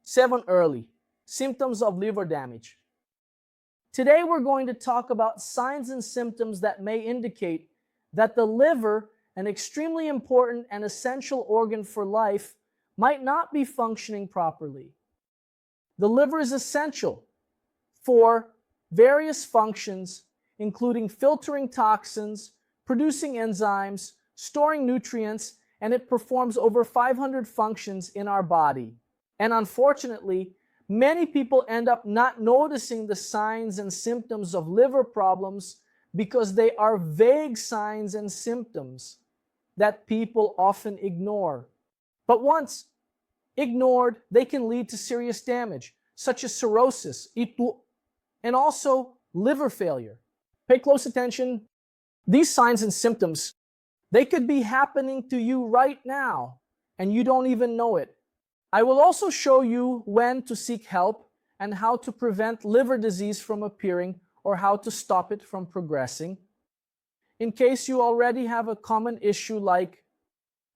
7 early symptoms of liver damage. Today we're going to talk about signs and symptoms that may indicate that the liver, an extremely important and essential organ for life, might not be functioning properly. The liver is essential for various functions, including filtering toxins, producing enzymes, storing nutrients, and it performs over 500 functions in our body. And unfortunately, many people end up not noticing the signs and symptoms of liver problems because they are vague signs and symptoms that people often ignore. But once ignored, they can lead to serious damage, such as cirrhosis, and also liver failure. Pay close attention. These signs and symptoms, they could be happening to you right now, and you don't even know it. I will also show you when to seek help and how to prevent liver disease from appearing or how to stop it from progressing, in case you already have a common issue like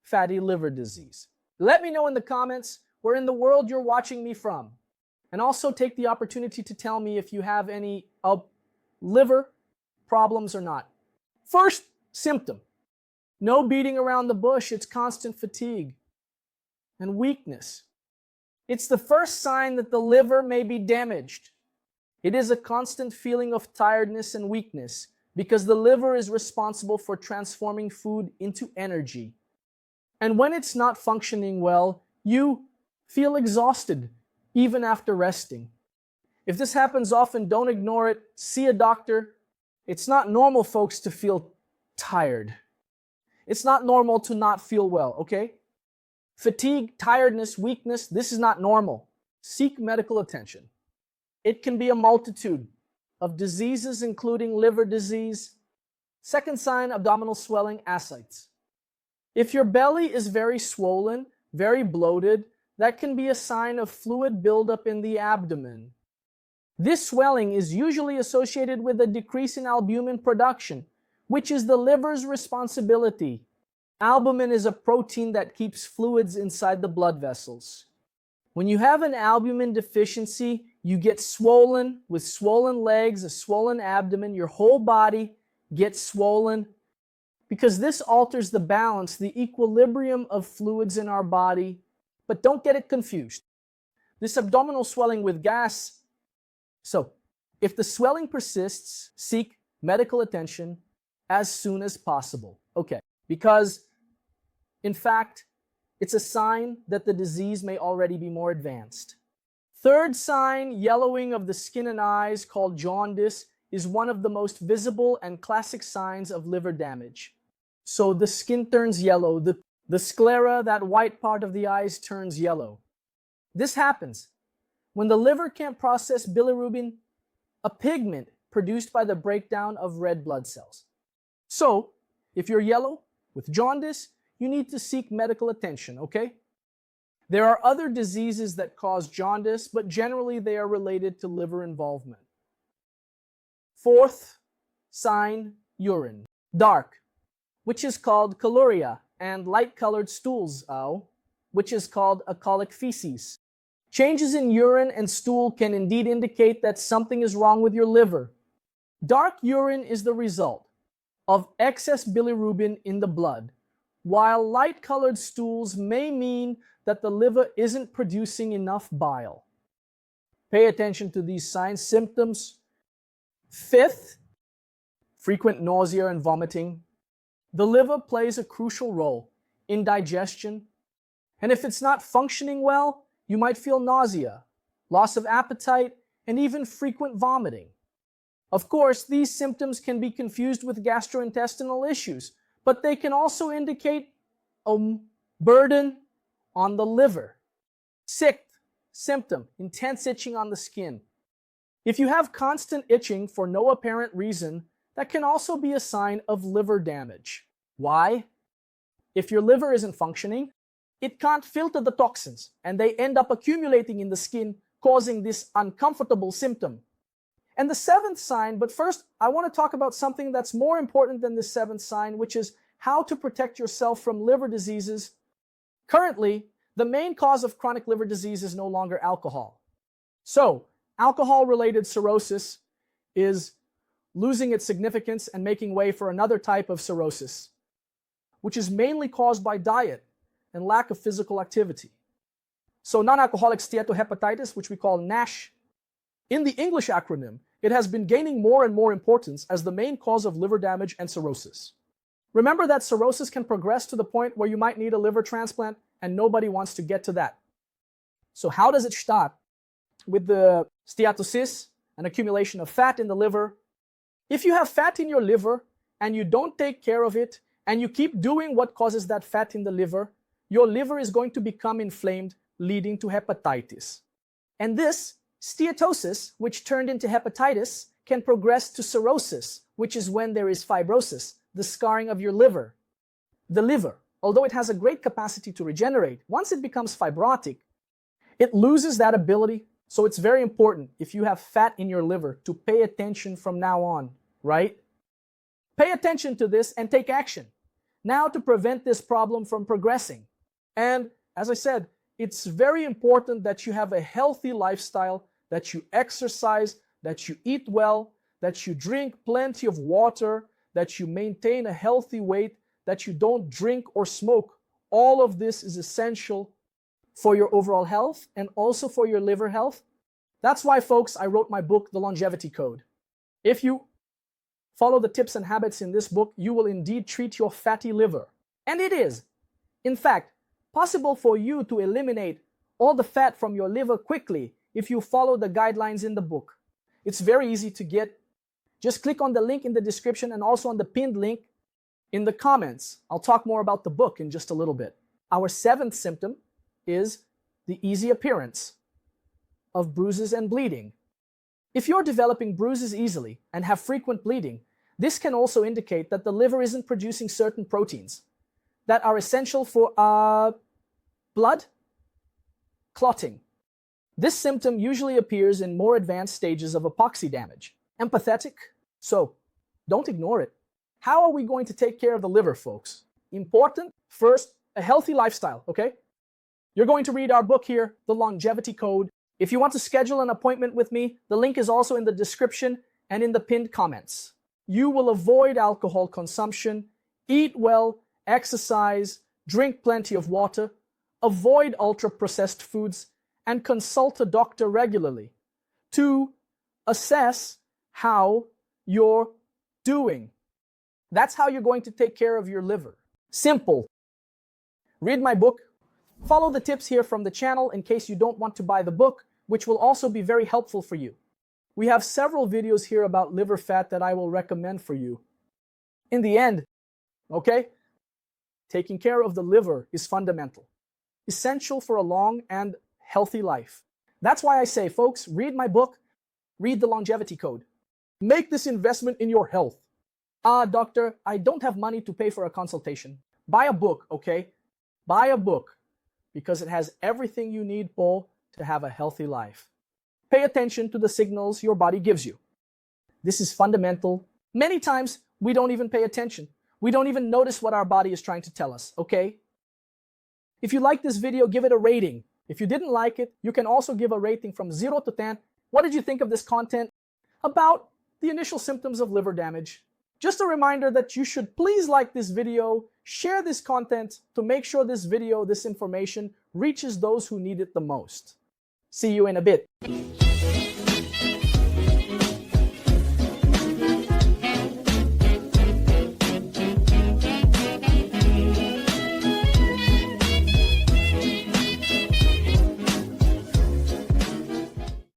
fatty liver disease. Let me know in the comments where in the world you're watching me from. And also take the opportunity to tell me if you have any liver problems or not. First symptom, no beating around the bush, it's constant fatigue and weakness. It's the first sign that the liver may be damaged. It is a constant feeling of tiredness and weakness because the liver is responsible for transforming food into energy. And when it's not functioning well, you feel exhausted even after resting. If this happens often, don't ignore it. See a doctor. It's not normal, folks, to feel tired. It's not normal to not feel well, okay? Fatigue, tiredness, weakness, this is not normal. Seek medical attention. It can be a multitude of diseases, including liver disease. Second sign, abdominal swelling, ascites. If your belly is very swollen, very bloated, that can be a sign of fluid buildup in the abdomen. This swelling is usually associated with a decrease in albumin production, which is the liver's responsibility. Albumin is a protein that keeps fluids inside the blood vessels. When you have an albumin deficiency, you get swollen with swollen legs, a swollen abdomen, your whole body gets swollen because this alters the balance, the equilibrium of fluids in our body. But don't get it confused. This abdominal swelling with gas. So, if the swelling persists, seek medical attention as soon as possible. Okay, because in fact, it's a sign that the disease may already be more advanced. Third sign, yellowing of the skin and eyes, called jaundice, is one of the most visible and classic signs of liver damage. So the skin turns yellow, the sclera, that white part of the eyes, turns yellow. This happens when the liver can't process bilirubin, a pigment produced by the breakdown of red blood cells. So, if you're yellow with jaundice, you need to seek medical attention, okay? There are other diseases that cause jaundice, but generally they are related to liver involvement. Fourth sign, urine. Dark, which is called coluria, and light-colored stools, which is called alcoholic feces. Changes in urine and stool can indeed indicate that something is wrong with your liver. Dark urine is the result of excess bilirubin in the blood, while light-colored stools may mean that the liver isn't producing enough bile. Pay attention to these signs, symptoms. Fifth, frequent nausea and vomiting. The liver plays a crucial role in digestion, and if it's not functioning well, you might feel nausea, loss of appetite, and even frequent vomiting. Of course, these symptoms can be confused with gastrointestinal issues, but they can also indicate a burden on the liver. Sixth symptom, intense itching on the skin. If you have constant itching for no apparent reason, that can also be a sign of liver damage. Why? If your liver isn't functioning, it can't filter the toxins, and they end up accumulating in the skin, causing this uncomfortable symptom. And the seventh sign, but first I want to talk about something that's more important than the seventh sign, which is how to protect yourself from liver diseases. Currently, The main cause of chronic liver disease is no longer alcohol. So, alcohol-related cirrhosis is losing its significance and making way for another type of cirrhosis, which is mainly caused by diet and lack of physical activity. So non-alcoholic steatohepatitis, which we call NASH, in the English acronym, it has been gaining more and more importance as the main cause of liver damage and cirrhosis. Remember that cirrhosis can progress to the point where you might need a liver transplant, and nobody wants to get to that. So how does it start? With the steatosis, an accumulation of fat in the liver. If you have fat in your liver and you don't take care of it, and you keep doing what causes that fat in the liver, your liver is going to become inflamed, leading to hepatitis. And this steatosis, which turned into hepatitis, can progress to cirrhosis, which is when there is fibrosis, the scarring of your liver. The liver, although it has a great capacity to regenerate, once it becomes fibrotic, it loses that ability. So it's very important, if you have fat in your liver, to pay attention from now on, right? Pay attention to this and take action now to prevent this problem from progressing. And as I said, it's very important that you have a healthy lifestyle, that you exercise, that you eat well, that you drink plenty of water, that you maintain a healthy weight, that you don't drink or smoke. All of this is essential for your overall health and also for your liver health. That's why, folks, I wrote my book, The Longevity Code. If you follow the tips and habits in this book, you will indeed treat your fatty liver. And it is, in fact, possible for you to eliminate all the fat from your liver quickly if you follow the guidelines in the book. It's very easy to get. Just click on the link in the description and also on the pinned link in the comments. I'll talk more about the book in just a little bit. Our seventh symptom is the easy appearance of bruises and bleeding. If you're developing bruises easily and have frequent bleeding, this can also indicate that the liver isn't producing certain proteins that are essential for blood clotting. This symptom usually appears in more advanced stages of epoxy damage. Empathetic? So, don't ignore it. How are we going to take care of the liver, folks? Important, first, a healthy lifestyle, okay? You're going to read our book here, The Longevity Code. If you want to schedule an appointment with me, the link is also in the description and in the pinned comments. You will avoid alcohol consumption, eat well, exercise, drink plenty of water, avoid ultra-processed foods, and consult a doctor regularly to assess how you're doing. That's how you're going to take care of your liver. Simple. Read my book. Follow the tips here from the channel in case you don't want to buy the book, which will also be very helpful for you. We have several videos here about liver fat that I will recommend for you. In the end, okay, taking care of the liver is fundamental, essential for a long and healthy life. That's why I say, folks, read my book, read The Longevity Code. Make this investment in your health. Doctor, I don't have money to pay for a consultation. Buy a book, okay? Buy a book because it has everything you need, Paul, to have a healthy life. Pay attention to the signals your body gives you. This is fundamental. Many times, we don't even pay attention. We don't even notice what our body is trying to tell us, okay? If you like this video, give it a rating. If you didn't like it, you can also give a rating from 0 to 10. What did you think of this content about the initial symptoms of liver damage? Just a reminder that you should please like this video, share this content to make sure this video, this information, reaches those who need it the most. See you in a bit.